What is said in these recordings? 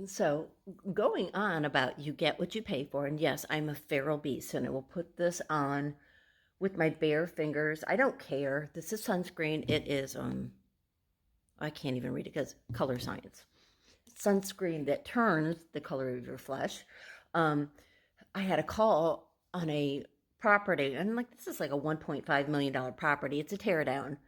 So, going on about you get what you pay for, and yes, I'm a feral beast, and I will put this on with my bare fingers. I don't care. This is sunscreen. It is I can't even read it because color science. Sunscreen that turns the color of your flesh. Um, I had a call on a property, and like this is like a $1.5 million property. It's a tear down,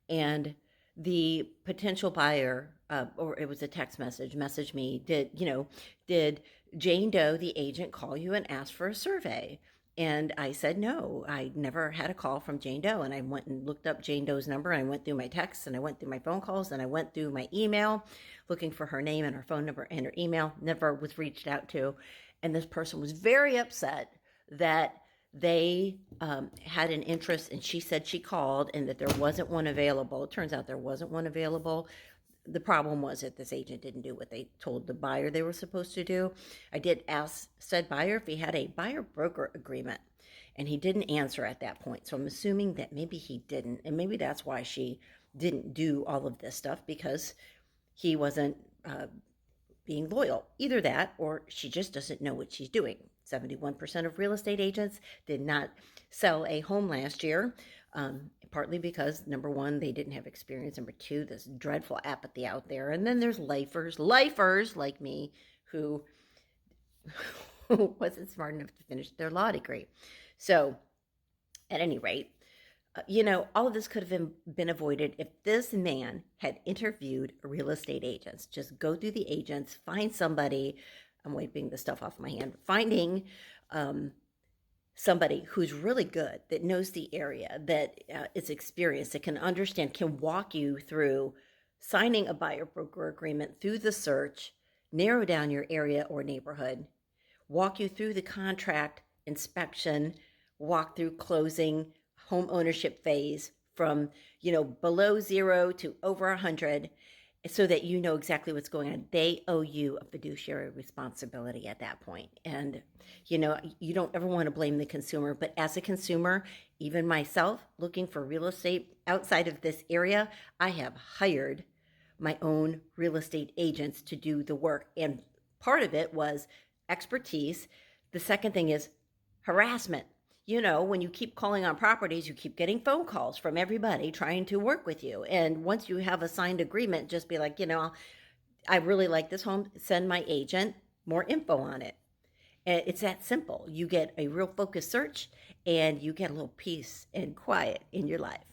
and the potential buyer, or it was a text message, messaged me, did Jane Doe, the agent, call you and ask for a survey? And I said, no, I never had a call from Jane Doe. And I went and looked up Jane Doe's number. And I went through my texts and I went through my phone calls and I went through my email looking for her name and her phone number and her email. Never was reached out to. And this person was very upset that they had an interest, and she said she called and that there wasn't one available. It turns out there wasn't one available. The problem was that this agent didn't do what they told the buyer they were supposed to do. I did ask said buyer if he had a buyer broker agreement, and he didn't answer at that point. So I'm assuming that maybe he didn't, and maybe that's why she didn't do all of this stuff, because he wasn't being loyal. Either that, or she just doesn't know what she's doing. 71% of real estate agents did not sell a home last year, partly because, number one, they didn't have experience. Number two, this dreadful apathy out there. And then there's lifers like me, who wasn't smart enough to finish their law degree. So, at any rate, all of this could have been avoided if this man had interviewed real estate agents. Just go through the agents, find somebody. I'm wiping the stuff off my hand. Finding somebody who's really good, that knows the area, that is experienced, that can understand, can walk you through signing a buyer broker agreement, through the search, narrow down your area or neighborhood, walk you through the contract inspection, walk through closing, home ownership phase from, below zero to over 100, so that you know exactly what's going on. They owe you a fiduciary responsibility at that point. And, you don't ever want to blame the consumer, but as a consumer, even myself looking for real estate outside of this area, I have hired my own real estate agents to do the work. And part of it was expertise. The second thing is harassment. When you keep calling on properties, you keep getting phone calls from everybody trying to work with you. And once you have a signed agreement, just be like, I really like this home, send my agent more info on it. And it's that simple. You get a real focused search and you get a little peace and quiet in your life.